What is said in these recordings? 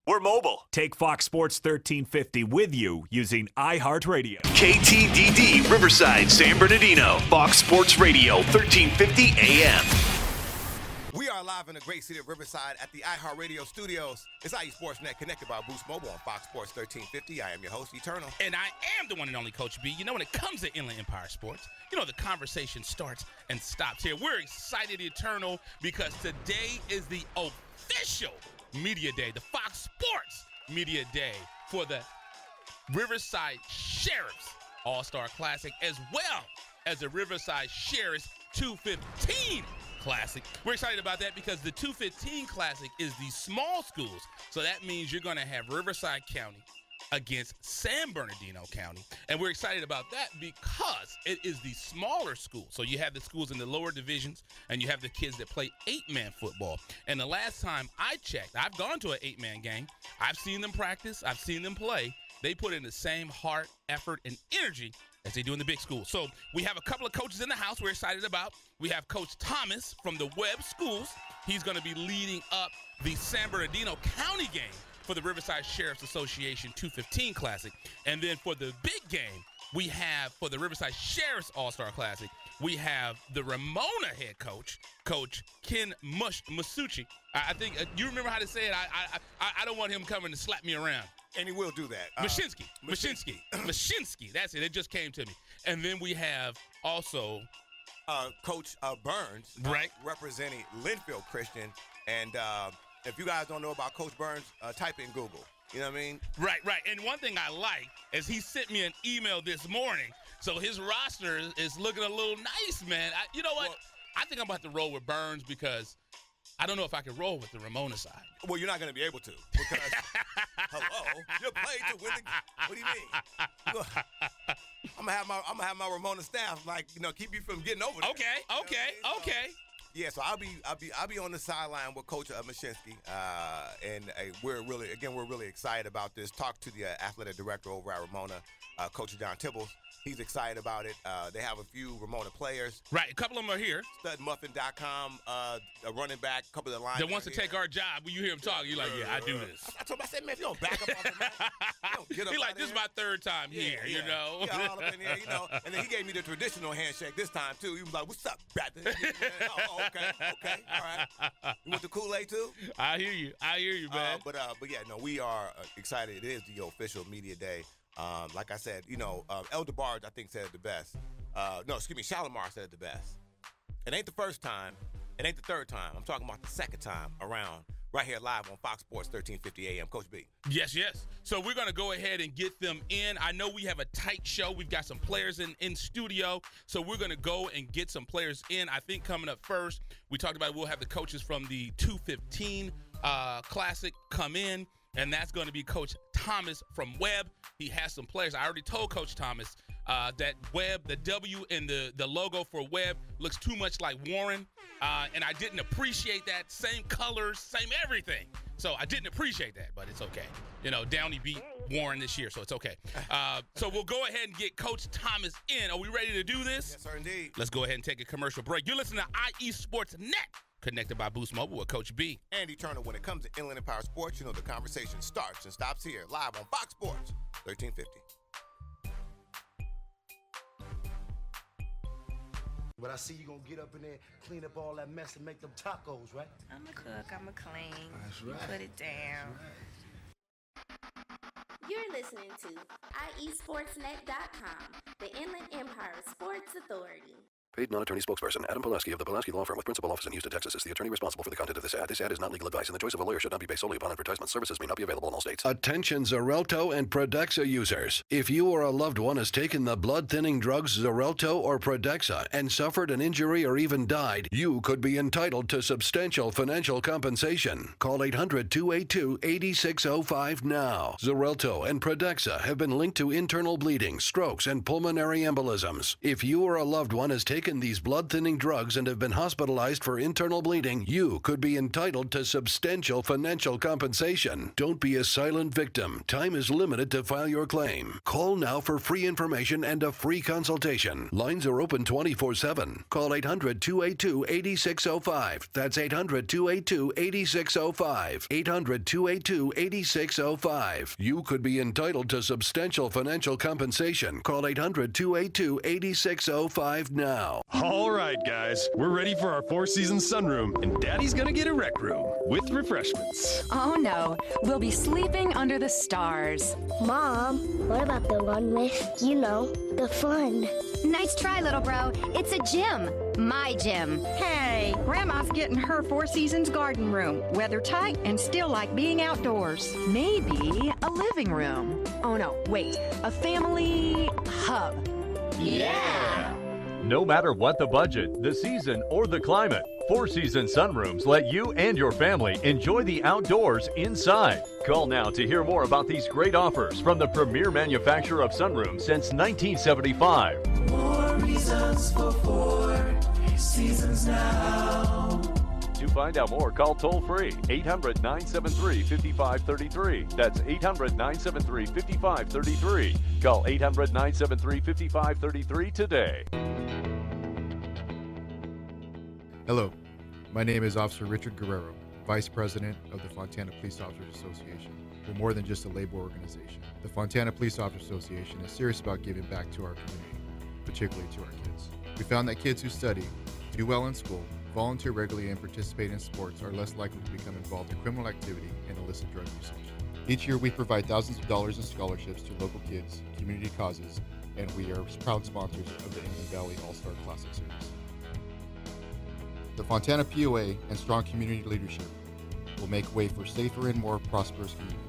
We're mobile. Take Fox Sports 1350 with you using iHeartRadio. KTDD Riverside, San Bernardino. Fox Sports Radio, 1350 AM. We are live in the great city of Riverside at the iHeartRadio studios. It's IE Sportsnet connected by Boost Mobile on Fox Sports 1350. I am your host, Eternal. And I am the one and only Coach B. You know, when it comes to Inland Empire Sports, you know, the conversation starts and stops here. We're excited, Eternal, because today is the official Media Day, the Fox Sports Media Day for the Riverside Sheriffs All-Star Classic, as well as the Riverside Sheriffs 215 Classic. We're excited about that because the 215 Classic is the small schools. So that means you're going to have Riverside County against San Bernardino County. And we're excited about that because it is the smaller schools. So you have the schools in the lower divisions and you have the kids that play 8-man football. And the last time I checked, I've gone to an 8-man game. I've seen them practice. I've seen them play. They put in the same heart, effort, and energy as they do in the big school. So we have a couple of coaches in the house we're excited about. We have Coach Thomas from the Webb Schools. He's going to be leading up the San Bernardino County game for the Riverside Sheriffs Association 215 Classic. And then for the big game, we have, for the Riverside Sheriffs All-Star Classic, we have the Ramona head coach, Coach Ken Masucci. I think, you remember how to say it? I don't want him coming to slap me around. And he will do that. Mashinsky. That's it. It just came to me. And then we have also Coach Burns, right, representing Linfield Christian. And if you guys don't know about Coach Burns, type in Google. You know what I mean? Right. And one thing I like is he sent me an email this morning. So his roster is looking a little nice, man. You know what? Well, I think I'm about to roll with Burns because I don't know if I can roll with the Ramona side. Well, you're not going to be able to because, hello, you're playing to win the. What do you mean? I'm gonna have my Ramona staff, like, you know, keep you from getting over there. Okay. Yeah, so I'll be on the sideline with Coach Mashinsky, and we're really excited about this. Talk to the athletic director over at Ramona, Coach John Tibbles. He's excited about it. They have a few Ramona players. Right, a couple of them are here. Studmuffin.com, a running back, a couple of the lines. That wants to take our job. When you hear him talk, you're like, yeah, I do this. I told him, I said, man, if you don't back up off the mat, you don't get up. He's like, this is my third time here, you know. Yeah, all up in here, you know. And then he gave me the traditional handshake this time, too. He was like, what's up, brother? Okay, all right. You want the Kool-Aid, too? I hear you, man. But yeah, no, we are excited. It is the official media day. Like I said, you know, El DeBarge, I think, said it the best. Shalimar said it the best. It ain't the first time. It ain't the third time. I'm talking about the second time around right here live on Fox Sports 1350 AM. Coach B. Yes. So we're going to go ahead and get them in. I know we have a tight show. We've got some players in studio. So we're going to go and get some players in. I think coming up first, we talked about we'll have the coaches from the 215 Classic come in. And that's going to be Coach Thomas from Webb. He has some players. I already told Coach Thomas that Webb, the W in the logo for Webb looks too much like Warren. And I didn't appreciate that. Same colors, same everything. So I didn't appreciate that, but it's okay. You know, Downey beat Warren this year, so it's okay. So we'll go ahead and get Coach Thomas in. Are we ready to do this? Yes, sir, indeed. Let's go ahead and take a commercial break. You're listening to IE Sports Net. Connected by Boost Mobile with Coach B. And Eternal, when it comes to Inland Empire Sports, you know the conversation starts and stops here, live on Fox Sports 1350. But I see you gonna get up in there, clean up all that mess and make them tacos, right? I'm a cook, I'm a clean. That's right. You put it down. You're listening to IESportsNet.com, the Inland Empire Sports Authority. Paid non-attorney spokesperson Adam Pulaski of the Pulaski Law Firm with principal office in Houston, Texas is the attorney responsible for the content of this ad. This ad is not legal advice, and the choice of a lawyer should not be based solely upon advertisement. Services may not be available in all states. Attention Xarelto and Pradaxa users. If you or a loved one has taken the blood-thinning drugs Xarelto or Pradaxa and suffered an injury or even died, you could be entitled to substantial financial compensation. Call 800-282-8605 now. Xarelto and Pradaxa have been linked to internal bleeding, strokes, and pulmonary embolisms. If you or a loved one has taken taken these blood-thinning drugs and have been hospitalized for internal bleeding, you could be entitled to substantial financial compensation. Don't be a silent victim. Time is limited to file your claim. Call now for free information and a free consultation. Lines are open 24/7. Call 800-282-8605. That's 800-282-8605. 800-282-8605. You could be entitled to substantial financial compensation. Call 800-282-8605 now. All right, guys, we're ready for our Four Seasons sunroom, and Daddy's gonna get a rec room with refreshments. Oh no, we'll be sleeping under the stars. Mom, what about the one with, the fun? Nice try, little bro. It's a gym. My gym. Hey, Grandma's getting her Four Seasons garden room. Weather tight and still like being outdoors. Maybe a living room. Oh no, wait, a family hub. Yeah! No matter what the budget, the season, or the climate, Four Seasons sunrooms let you and your family enjoy the outdoors inside. Call now to hear more about these great offers from the premier manufacturer of sunrooms since 1975. More reasons for Four Seasons now. To find out more, call toll-free 800-973-5533. That's 800-973-5533. Call 800-973-5533 today. Hello, my name is Officer Richard Guerrero, Vice President of the Fontana Police Officers Association. We're more than just a labor organization. The Fontana Police Officers Association is serious about giving back to our community, particularly to our kids. We found that kids who study, do well in school, volunteer regularly, and participate in sports are less likely to become involved in criminal activity and illicit drug usage. Each year we provide thousands of dollars in scholarships to local kids, community causes, and we are proud sponsors of the Inland Valley All-Star Classic Series. The Fontana POA and strong community leadership will make way for safer and more prosperous communities.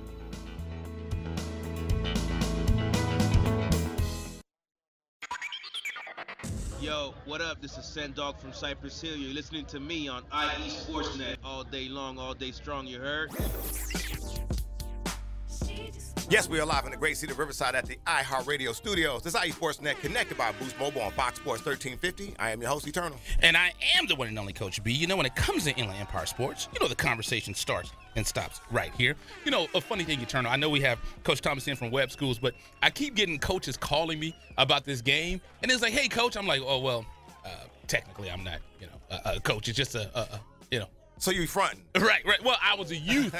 Yo, what up? This is Sendog from Cypress Hill. You're listening to me on IE Sportsnet all day long, all day strong, you heard? Yes, we are live in the great city of Riverside at the iHeartRadio studios. This is IE Sportsnet, connected by Boost Mobile on Fox Sports 1350. I am your host, Eternal. And I am the one and only Coach B. When it comes to Inland Empire Sports, the conversation starts and stops right here. A funny thing, Eternal, I know we have Coach Thomas in from Webb Schools, but I keep getting coaches calling me about this game. And it's like, hey, Coach. I'm like, oh, well, technically I'm not, a coach. It's just So you fronting. Right. Well, I was a youth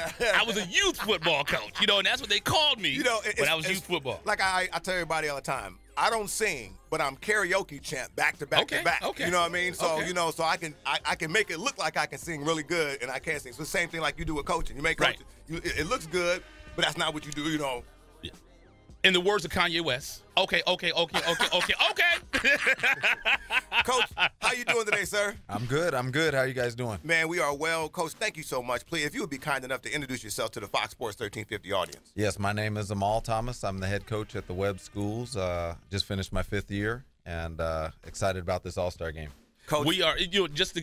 football coach, and that's what they called me when I was youth football. Like I tell everybody all the time, I don't sing, but I'm karaoke champ back to back to back. Okay. You know what I mean? So, so I can make it look like I can sing really good and I can't sing. So the same thing like you do with coaching. You make coaching, it looks good, but that's not what you do, Yeah. In the words of Kanye West, okay. Coach, how you doing today, sir? I'm good. How you guys doing? Man, we are well. Coach, thank you so much. Please, if you would be kind enough to introduce yourself to the Fox Sports 1350 audience. Yes, my name is Amal Thomas. I'm the head coach at the Webb Schools. Just finished my 5th year and excited about this All-Star game. Coach, we are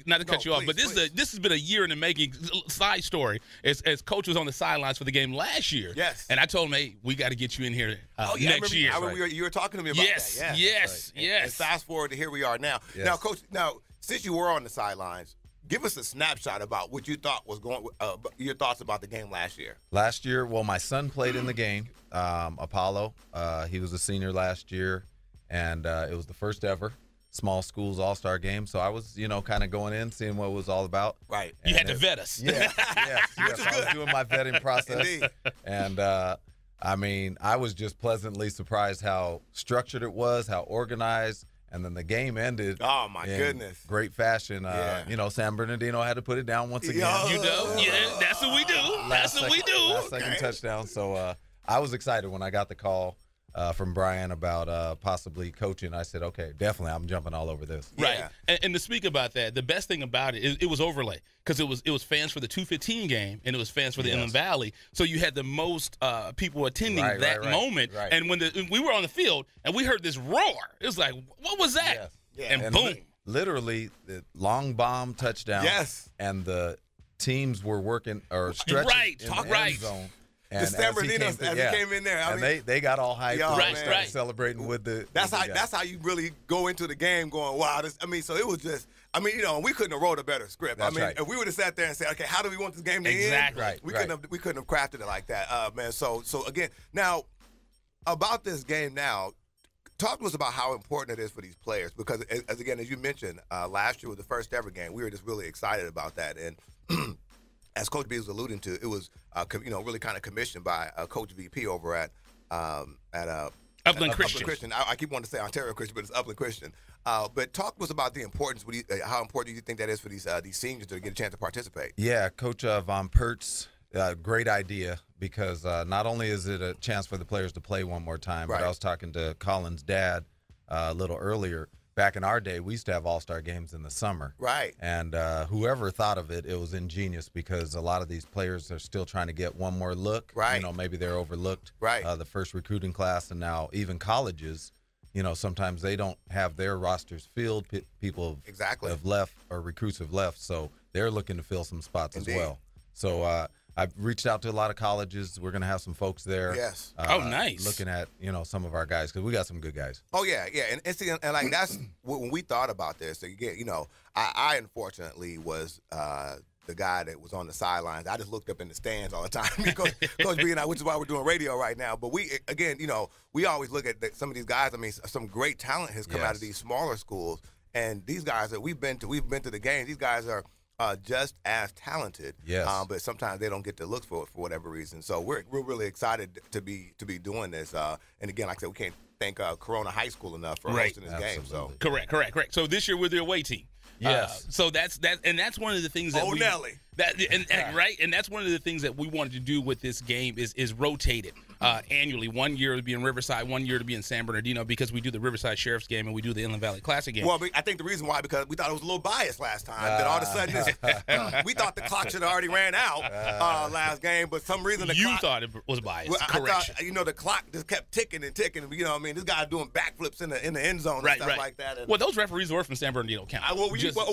not to cut you off, but this has been a year in the making. Side story, as Coach was on the sidelines for the game last year. Yes, and I told him, hey, we got to get you in here next year. You were talking to me about that. Yes. And fast forward to here we are now. Yes. Now, Coach, since you were on the sidelines, give us a snapshot about what you thought was your thoughts about the game last year. Last year, well, my son played in the game. Apollo, he was a senior last year, and it was the first ever small schools all-star game. So I was, kind of going in, seeing what it was all about. Right. You had to vet us. Yes. I was doing my vetting process. Indeed. And, I was just pleasantly surprised how structured it was, how organized. And then the game ended. Oh, my goodness. Great fashion. San Bernardino had to put it down once again. That's what we do. Last second touchdown. So I was excited when I got the call from Brian about possibly coaching. I said, okay, definitely, I'm jumping all over this. Right. Yeah. And to speak about that, the best thing about it was overlay, because it was fans for the 215 game and it was fans for the Inland Valley. So you had the most people attending that moment. Right. And when we were on the field and we heard this roar, it was like, what was that? Yes. Yeah. And boom. Literally, the long bomb touchdown. Yes. And the teams were working or stretching in the end zone. And San Bernardino as he came in there. I mean, they got all hyped up and right. celebrating with the. That's how you really go into the game going, wow. So it was just. I mean, we couldn't have wrote a better script. That's right. If we would have sat there and said, okay, how do we want this game to end? Exactly. Right. We couldn't have crafted it like that, man. So again, now about this game now. Talk to us about how important it is for these players because, as you mentioned, last year was the first ever game. We were just really excited about that. And as Coach B was alluding to, it was, really kind of commissioned by Coach VP over at Upland Christian. I keep wanting to say Ontario Christian, but it's Upland Christian. But talk to us about the importance. How important do you think that is for these seniors to get a chance to participate? Yeah, Coach Von Pertz, great idea because not only is it a chance for the players to play one more time, but I was talking to Colin's dad a little earlier. Back in our day, we used to have all-star games in the summer. Right. And whoever thought of it, it was ingenious because a lot of these players are still trying to get one more look. Right. Maybe they're overlooked. Right. The first recruiting class, and now even colleges, sometimes they don't have their rosters filled. People have left or recruits have left, so they're looking to fill some spots as well. So I've reached out to a lot of colleges. We're going to have some folks there. Yes. Nice. Looking at, some of our guys because we got some good guys. Oh, yeah. And see, and like that's when we thought about this. Again, I unfortunately was the guy that was on the sidelines. I just looked up in the stands all the time. Coach B and I, which is why we're doing radio right now. But we always look at some of these guys. I mean, some great talent has come out of these smaller schools. And these guys that we've been to the games, these guys are just as talented, but sometimes they don't get the looks for whatever reason. So we're really excited to be doing this. And again, like I said, we can't thank Corona High School enough for hosting this game. So correct. So this year we're the away team. Yes. So that's one of the things that Nelly. And that's one of the things that we wanted to do with this game is rotate it annually. 1 year to be in Riverside, 1 year to be in San Bernardino because we do the Riverside Sheriff's game and we do the Inland Valley Classic game. Well, I think the reason why because we thought it was a little biased last time. That all of a sudden we thought the clock should have already ran out last game, but some reason the clock thought it was biased. Well, I thought the clock just kept ticking and ticking. You know what I mean? This guy doing backflips in the end zone and stuff like that. And, well, those referees were from San Bernardino County.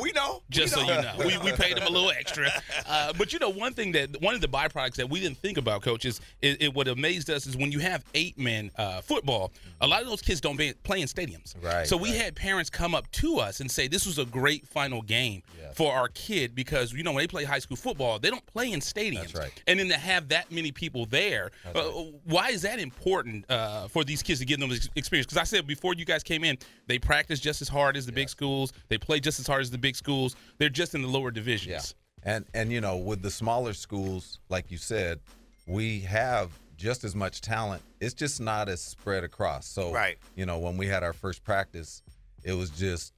We know. Just so you know, we paid them a little extra. But one of the byproducts that we didn't think about, Coach, is what amazed us is when you have 8-man football, a lot of those kids don't play in stadiums. Right. So we had parents come up to us and say this was a great final game for our kid because when they play high school football, they don't play in stadiums. That's right. And then to have that many people there, why is that important for these kids to give them this experience? Because I said before you guys came in, they practice just as hard as the big schools. They play just as hard as the big schools. They're just in the lower divisions. Yeah. And with the smaller schools, like you said, we have just as much talent. It's just not as spread across. So, when we had our first practice, it was just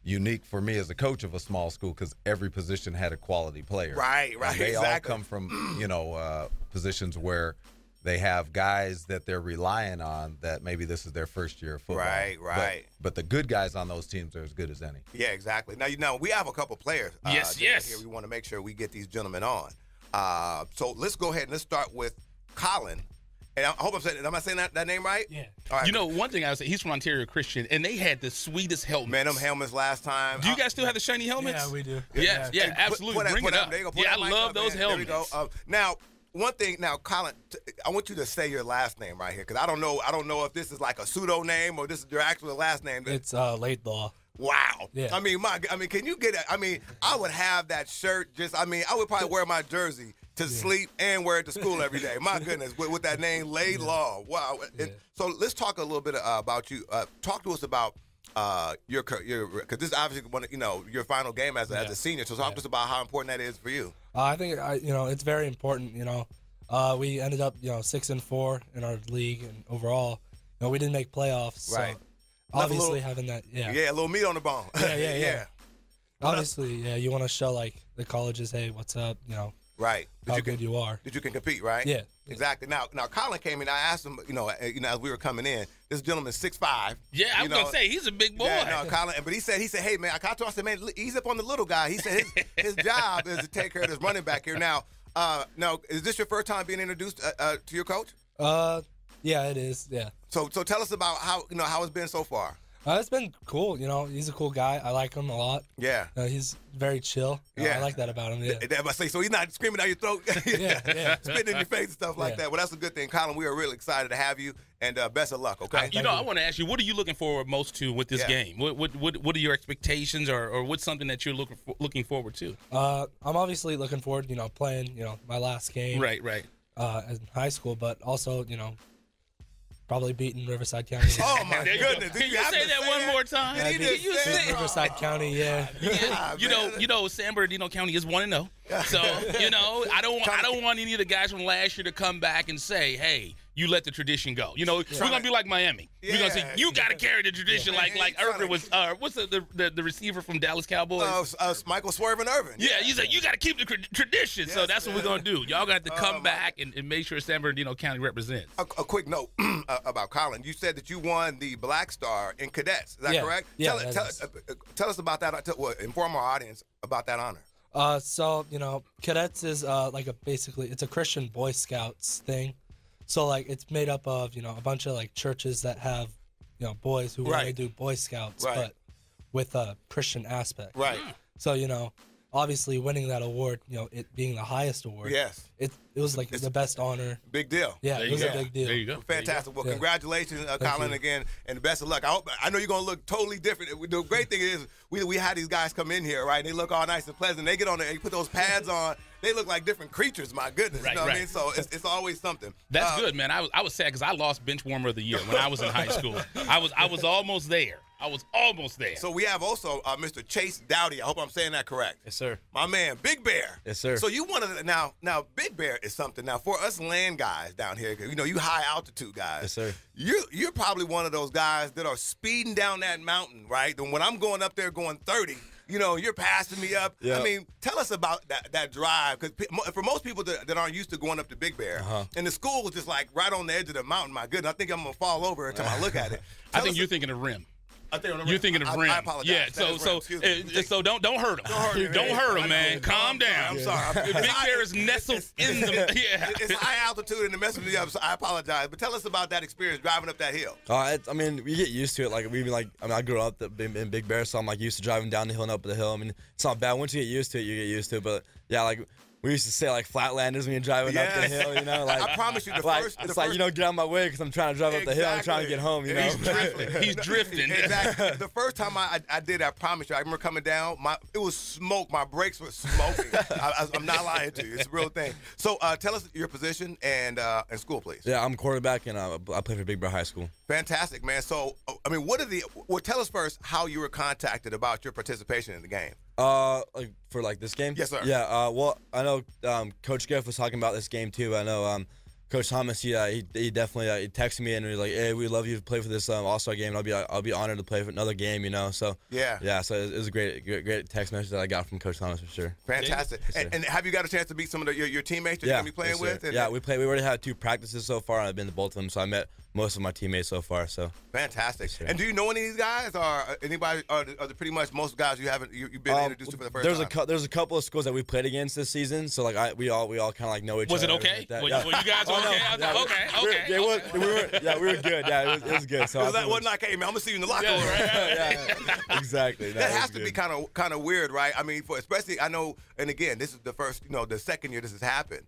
unique for me as a coach of a small school because every position had a quality player. Right, and they all come from, positions where they have guys that they're relying on that maybe this is their first year of football. Right. But the good guys on those teams are as good as any. Yeah, exactly. Now, we have a couple players. Yes. Here. We want to make sure we get these gentlemen on. So let's go ahead and let's start with Colin. And I hope am I saying that name right? Yeah. All right. One thing I would say, he's from Ontario Christian, and they had the sweetest helmets. Man, them helmets last time. Do you guys still have the shiny helmets? Yeah, we do. Yeah, absolutely. Bring it up. I love those helmets. There we go. Now, one thing, Colin, I want you to say your last name right here because I don't know if this is like a pseudo name or this is your actual last name. It's Laidlaw. Wow. Yeah. I mean, can you get it? I mean, I would have that shirt I would probably wear my jersey to sleep and wear it to school every day. My goodness, with that name, Laidlaw. Wow. So let's talk a little bit about you. Talk to us about your because this is obviously your final game as a senior. So talk to us about how important that is for you. I think it's very important. We ended up 6-4 in our league and overall. We didn't make playoffs. Right. So obviously having that. Yeah, a little meat on the bone. Yeah. Obviously, you want to show the colleges, hey, what's up? Right. How good you are. That you can compete, right? Yeah. Exactly. Now Colin came in. I asked him, as we were coming in, this gentleman's 6'5". Yeah, I was gonna say he's a big boy. Yeah, Colin. But he said, hey man, I said, man, ease up on the little guy. He said his job is to take care of this running back here. Now, is this your first time being introduced to your coach? Yeah, it is. Yeah. So tell us about how it's been so far. It's been cool. You know, he's a cool guy. I like him a lot. Yeah. He's very chill. Yeah. I like that about him. Yeah. So he's not screaming down your throat, yeah. spitting in your face and stuff like that. Well, that's a good thing. Colin, we are really excited to have you, and best of luck, okay? I want to ask you, what are you looking forward most to with this game? What are your expectations, or what's something that you're looking forward to? I'm obviously looking forward, playing, my last game. Right. In high school, but also, probably beating Riverside County. Oh, my goodness. Can you say that one more time? Can you say Riverside County, yeah. San Bernardino County is 1-0. So, I don't want any of the guys from last year to come back and say, hey, you let the tradition go. We're going to be like Miami. We're going to say, you got to carry the tradition like Irvin was, what's the receiver from Dallas Cowboys? Michael Swervin Irvin. Yeah, he said, you got to keep the tradition. Yes, so that's what we're going to do. Y'all got to come back and make sure San Bernardino County represents. A quick note about Colin. You said that you won the Black Star in cadets. Is that correct? Yeah, tell us about that. Inform our audience about that honor. So, cadets is basically it's a Christian Boy Scouts thing. So it's made up of, a bunch of churches that have, boys who want to do Boy Scouts, but with a Christian aspect. Right. So, obviously winning that award, it being the highest award. Yes. It was the best honor. Big deal. Yeah, it was a big deal. There you go. Fantastic. Well, congratulations, Colin, again, and best of luck. I know you're going to look totally different. The great thing is we had these guys come in here, right, and they look all nice and pleasant. They get on there and you put those pads on. They look like different creatures, my goodness. Right, you know what I mean? So it's always something. That's good, man. I was sad because I lost bench warmer of the year when I was in high school. I was almost there. So we have also Mr. Chase Dowdy. I hope I'm saying that correct. Yes, sir. My man, Big Bear. Yes, sir. So you wanted to, now Big Bear is something. Now for us land guys down here, you high altitude guys. Yes, sir. You're probably one of those guys that are speeding down that mountain, right? And when I'm going up there going 30. You're passing me up. Yep. I mean, tell us about that drive. Because for most people that aren't used to going up to Big Bear, and the school is just right on the edge of the mountain, my goodness, I think I'm going to fall over every time I look at it. I think you're thinking of rim. You're thinking of rim. I apologize. Yeah, so don't hurt him. Don't hurt him, man. Calm down. I'm sorry. Big Bear is nestled in the It's high altitude and the messing me up, so I apologize. But tell us about that experience driving up that hill. We get used to it. I grew up in Big Bear, so I'm used to driving down the hill and up the hill. I mean, it's not bad. Once you get used to it, you get used to it. But yeah, we used to say Flatlanders when you're driving up the hill, I promise you, get out of my way because I'm trying to drive up the hill. I'm trying to get home, He's drifting. Exactly. The first time I did, I promise you, I remember coming down, it was smoke. My brakes were smoking. I'm not lying to you. It's a real thing. So tell us your position and school, please. Yeah, I'm quarterback, and I play for Big Bear High School. Fantastic, man. So, tell us first how you were contacted about your participation in the game. For this game? Yes, sir. Yeah. Well, I know Coach Giff was talking about this game too. I know Coach Thomas. He definitely he texted me and he was like, "Hey, we'd love you to play for this All-Star game. And I'll be honored to play for another game." So yeah. So it was a great text message that I got from Coach Thomas for sure. Fantastic. Yes, and have you got a chance to meet some of your teammates that you're gonna be playing with? Yeah, we already had 2 practices so far, and I've been to both of them. So I met most of my teammates so far. So fantastic. Yes, and do you know any of these guys, or anybody? Are pretty much most guys you've been introduced to for the first time? There's a couple of schools that we played against this season. So we all kind of know each other. Was it okay? Were you guys okay? We were good. Yeah, it was good. So that wasn't like, hey man, I'm gonna see you in the locker room. Yeah, exactly. That has to be kind of weird, right? I mean, especially I know, and again, this is the first, the second year this has happened.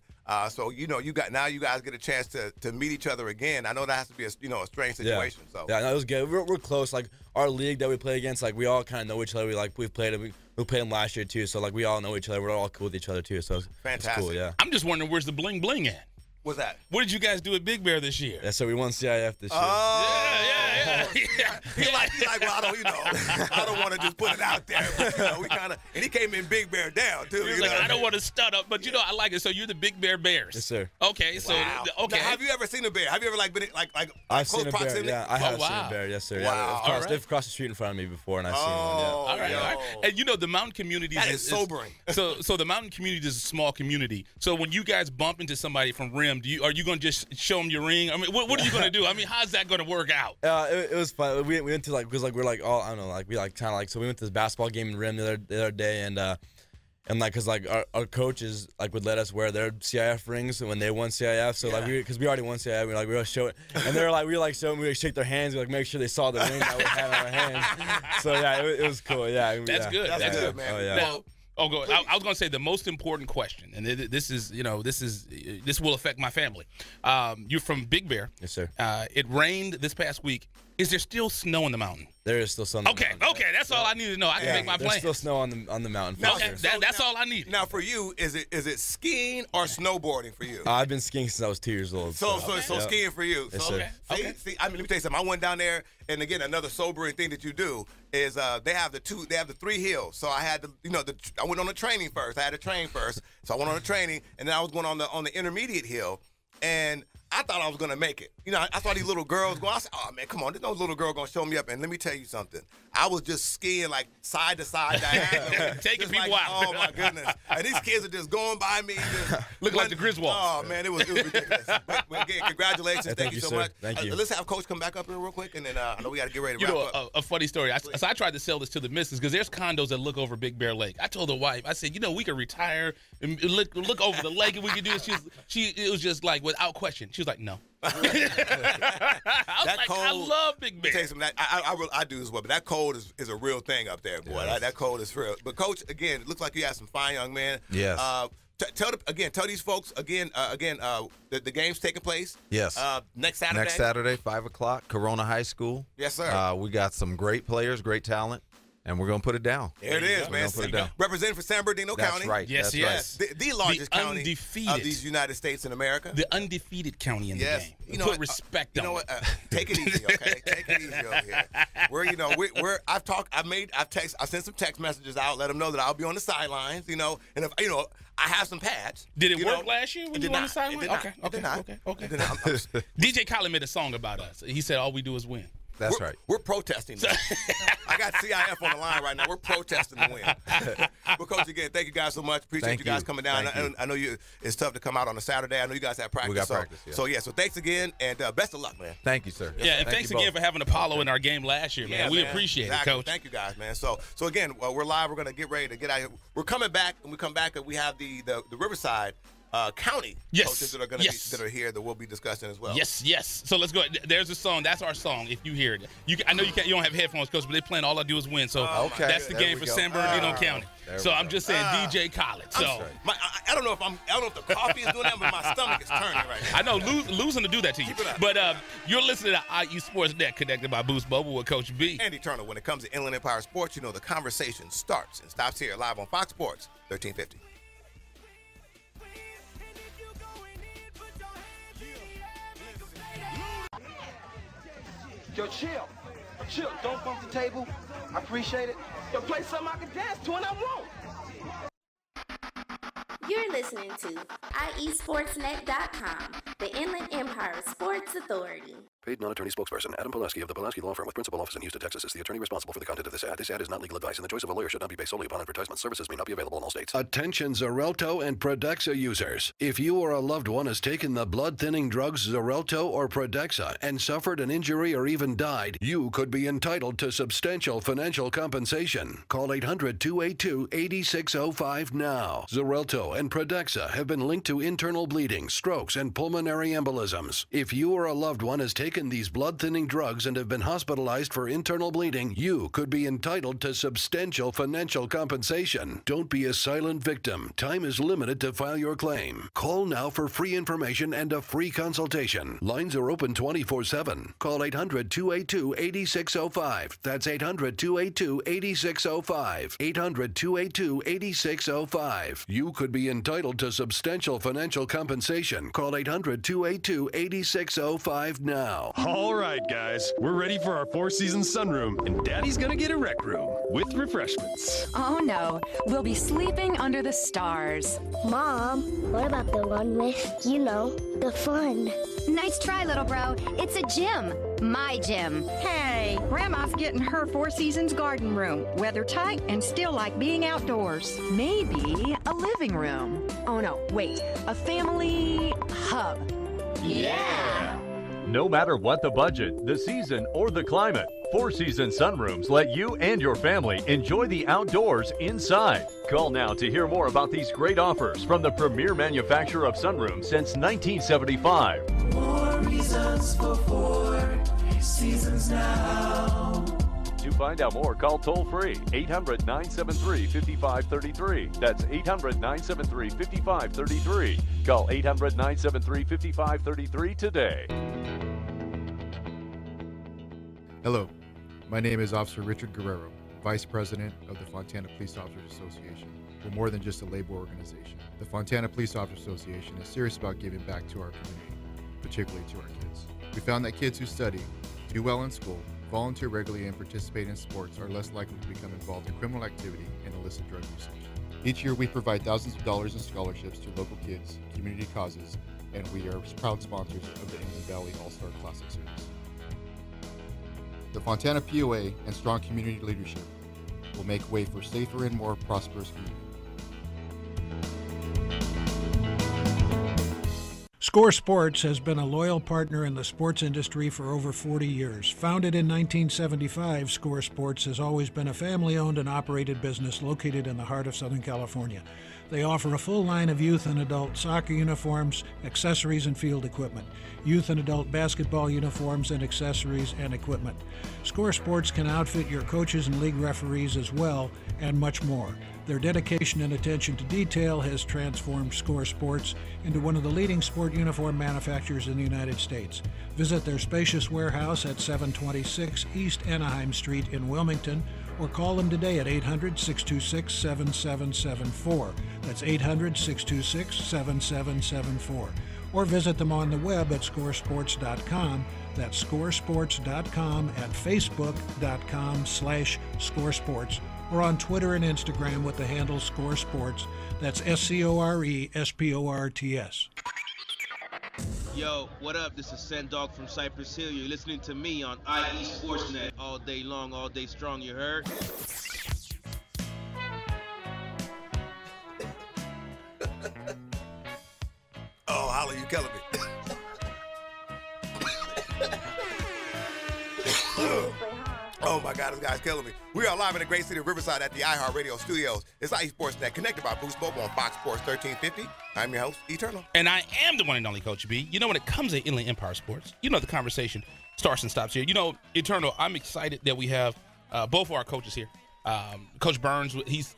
So you guys get a chance to meet each other again. I know that has to be a strange situation. Yeah. So yeah, no, it was good. We're close. Our league that we play against, we all kind of know each other. We played them last year too. So we all know each other. We're all cool with each other too. So fantastic. It's cool. Yeah. I'm just wondering where's the bling bling at. What's that? What did you guys do at Big Bear this year? Yeah, so we won CIF this year. Yeah. He like, well, I don't want to just put it out there. But, we kind of, and he came in Big Bear down too. He was I don't want to stud up, but I like it. So you're the Big Bear Bears. Yes, sir. Okay, so wow. Okay. Now, have you ever seen a bear? Have you ever been I've close seen a proximity? bear. Yeah, I have seen a bear. Yes, sir. Wow. Yeah, they've crossed the street in front of me before, and I've seen one. Yeah. All right. And the mountain community is sobering. So the mountain community is a small community. So when you guys bump into somebody from Rim, are you going to just show them your ring? I mean, what are you going to do? I mean, how's that going to work out? It was fun. We went to because we're all I don't know we kind of so we went to this basketball game in Rim the other day, and And like, cause like our coaches like would let us wear their CIF rings when they won CIF. So like because we already won CIF, we would show it, and they're like we would shake their hands, we like make sure they saw the ring that we had in our hands. So yeah, it was cool. Yeah, that's good. That's good, man. Oh yeah. Now, go. I was going to say the most important question, and this will affect my family. You're from Big Bear. Yes, sir. It rained this past week. Is there still snow on the mountain? There is still snow. Okay, that's all I need to know. I can make my plans. There's still snow on the mountain. Okay, that's all I need. Now, for you, is it skiing or snowboarding for you? I've been skiing since I was 2 years old. So skiing for you. Yes, so, sir. See, I mean, let me tell you something. I went down there, and again, another sobering thing that you do is they have the 3 hills. So I had to, I went on the training first. I had to train first. So I went on the training, and then I was going on the intermediate hill, and I thought I was going to make it. I saw these little girls going. I said, oh, man, come on. There's no little girl going to show me up. And let me tell you something. I was just skiing like side to side diagonally. Taking people out. Oh, my goodness. And these kids are just going by me. Look like the Griswolds. Oh, man, it was ridiculous. But again, congratulations. Thank you so much. Thank you. Let's have Coach come back up here real quick. And then I know we got to get ready to wrap up. A funny story. So I tried to sell this to the missus because there's condos that look over Big Bear Lake. I told the wife, I said, we could retire and look over the lake and we could do this. It was just like without question. She was like, no. I love Big Bear. I do as well, but that cold is a real thing up there, boy. Yes. That cold is real. But Coach, again, it looks like you have some fine young men. Yes. Tell these folks again. The game's taking place. Yes. Next Saturday. Next Saturday, 5:00, Corona High School. Yes, sir. We got some great players, great talent. And we're going to put it down. There it is, man. Representing for San Bernardino County. That's right. Yes, yes. Right. The largest county of these United States in America. The undefeated county in the game. Put respect on it. What? Take it easy, okay? Take it easy over here. I've sent some text messages out, let them know that I'll be on the sidelines, and if I have some pads. Did it work last year when you were on the sidelines? Okay. DJ Khaled made a song about us. He said all we do is win. That's right. We're protesting. I got CIF on the line right now. We're protesting the win. But Coach, again, thank you guys so much. Appreciate you guys coming down. I know it's tough to come out on a Saturday. I know you guys have practice. We got practice. Yeah. So thanks again, and best of luck, man. Thank you, sir. Yeah, and thanks again for having Apollo in our game last year, man. Yeah, we appreciate it, Coach. Thank you guys, man. So again, we're live. We're gonna get ready to get out here. We're coming back, and we come back, and we have the Riverside County coaches that are going to that are here that we'll be discussing as well. Yes. So let's go. There's a song. That's our song. If you hear it, I know you don't have headphones, Coach, but they're playing All I Do Is Win. So that's the game for San Bernardino County. So I'm just saying, DJ Khaled. So I don't know if the coffee is doing that, but my stomach is turning right now. I know losing to do that to you. But you're listening to IE Sports Net, connected by Boost Mobile with Coach B. Andy Turner. When it comes to Inland Empire Sports, the conversation starts and stops here live on Fox Sports 1350. Yo, chill. Don't bump the table. I appreciate it. Yo, play something I can dance to and I won't. You're listening to IESportsNet.com, the Inland Empire Sports Authority. Paid non-attorney spokesperson Adam Pulaski of the Pulaski Law Firm with principal office in Houston, Texas is the attorney responsible for the content of this ad. This ad is not legal advice, and the choice of a lawyer should not be based solely upon advertisement. Services may not be available in all states. Attention Xarelto and Prodexa users. If you or a loved one has taken the blood-thinning drugs Xarelto or Prodexa and suffered an injury or even died, you could be entitled to substantial financial compensation. Call 800-282-8605 now. Xarelto and Prodexa have been linked to internal bleeding, strokes, and pulmonary embolisms. If you or a loved one has taken these blood-thinning drugs and have been hospitalized for internal bleeding, you could be entitled to substantial financial compensation. Don't be a silent victim. Time is limited to file your claim. Call now for free information and a free consultation. Lines are open 24/7. Call 800-282-8605. That's 800-282-8605. 800-282-8605. You could be entitled to substantial financial compensation. Call 800-282-8605 now. All right, guys, we're ready for our four-season sunroom, and Daddy's gonna get a rec room with refreshments. Oh no, we'll be sleeping under the stars. Mom, what about the one with, the fun? Nice try, little bro. It's a gym. My gym. Hey, Grandma's getting her Four Seasons garden room. Weather tight and still like being outdoors. Maybe a living room. Oh no, wait, a family hub. No matter what the budget, the season, or the climate, Four Seasons sunrooms let you and your family enjoy the outdoors inside. Call now to hear more about these great offers from the premier manufacturer of sunrooms since 1975. More reasons for Four Seasons now. To find out more, call toll-free 800-973-5533. That's 800-973-5533. Call 800-973-5533 today. Hello, my name is Officer Richard Guerrero, Vice President of the Fontana Police Officers Association. We're more than just a labor organization. The Fontana Police Officers Association is serious about giving back to our community, particularly to our kids. We found that kids who study, do well in school, volunteer regularly, and participate in sports are less likely to become involved in criminal activity and illicit drug usage. Each year we provide thousands of dollars in scholarships to local kids, community causes, and we are proud sponsors of the Inland Valley All-Star Classic Series. The Fontana POA and strong community leadership will make way for safer and more prosperous communities. Score Sports has been a loyal partner in the sports industry for over 40 years. Founded in 1975, Score Sports has always been a family-owned and operated business located in the heart of Southern California. They offer a full line of youth and adult soccer uniforms, accessories, and field equipment, youth and adult basketball uniforms and accessories and equipment. Score Sports can outfit your coaches and league referees as well, and much more. Their dedication and attention to detail has transformed Score Sports into one of the leading sport uniform manufacturers in the United States. Visit their spacious warehouse at 726 East Anaheim Street in Wilmington, or call them today at 800-626-7774. That's 800-626-7774. Or visit them on the web at scoresports.com. That's scoresports.com, at facebook.com/scoresports, or on Twitter and Instagram with the handle Score Sports. That's SCORESPORTS. Yo, what up? This is Sendog from Cypress Hill. You're listening to me on IE Sportsnet all day long, all day strong, you heard? Oh, Holly, you killing me. Oh my God, this guy's killing me. We are live in the great city of Riverside at the iHeartRadio studios. It's IE Sportsnet, connected by Boost Mobile on Fox Sports 1350. I'm your host, Eternal. And I am the one and only Coach B. You know, when it comes to Inland Empire Sports, you know the conversation starts and stops here. You know, Eternal, I'm excited that we have both of our coaches here. Coach Burns, he's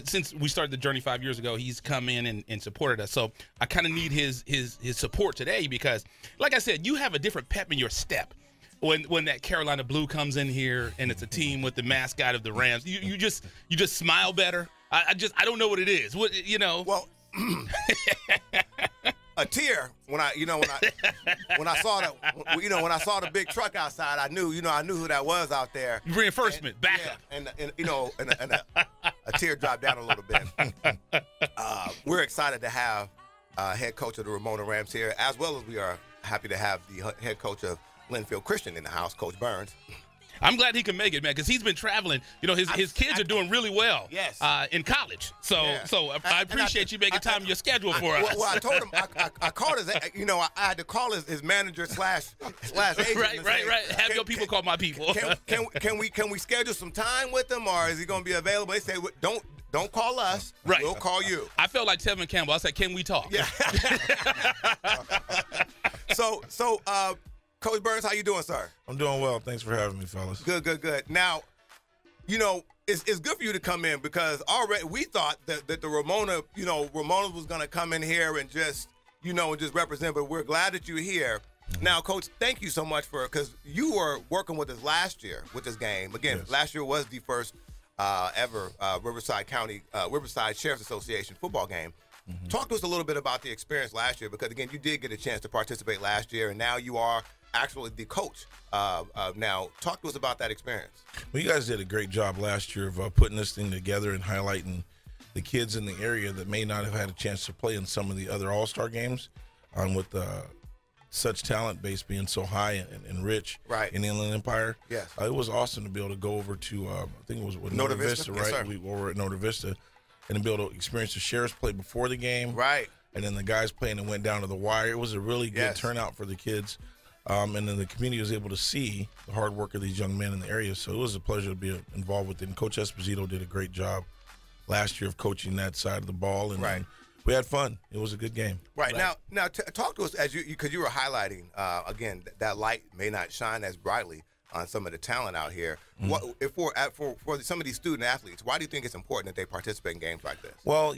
since we started the journey 5 years ago, he's come in and supported us. So I kind of need his support today because, like I said, you have a different pep in your step when that Carolina blue comes in here and it's a team with the mascot of the Rams. You just smile better. I don't know what it is. What, you know? Well, a tear when I saw the big truck outside. I knew who that was out there. Reinforcement, backup, and a tear dropped down a little bit. We're excited to have head coach of the Ramona Rams here, as well as we are happy to have the head coach of Linfield Christian in the house, Coach Burns. I'm glad he can make it, man, because he's been traveling. You know, his kids are doing really well. Yes. In college. So I appreciate you making time in your schedule for us. Well, I told him I called his. I had to call his manager slash agent. Right. Have your people call my people. Can we schedule some time with him, or is he going to be available? They say don't call us. Right. We'll call you. I felt like Tevin Campbell. I said, can we talk? Yeah. So. Coach Burns, how you doing, sir? I'm doing well. Thanks for having me, fellas. Good. Now, it's good for you to come in because already we thought that the Ramona was going to come in here and just represent, but we're glad that you're here. Mm-hmm. Now, Coach, thank you so much because you were working with us last year with this game. Again, yes. Last year was the first ever Riverside Sheriff's Association football game. Mm-hmm. Talk to us a little bit about the experience last year because, again, you did get a chance to participate last year, and now you are actually the coach. Now, talk to us about that experience. Well, you guys did a great job last year of putting this thing together and highlighting the kids in the area that may not have had a chance to play in some of the other all-star games with such talent base being so high and rich in the Inland Empire. Yes. It was awesome to be able to go over to, I think it was with Nota Vista, right? Yes, we were at Nota Vista and to be able to experience the Sheriffs play before the game. Right. And then the guys playing and went down to the wire. It was a really good turnout for the kids. And then the community was able to see the hard work of these young men in the area. So it was a pleasure to be involved with it. And Coach Esposito did a great job last year of coaching that side of the ball. And we had fun. It was a good game. Right. Now talk to us as because you were highlighting, again, that light may not shine as brightly on some of the talent out here. Mm-hmm. For some of these student athletes, why do you think it's important that they participate in games like this? Well,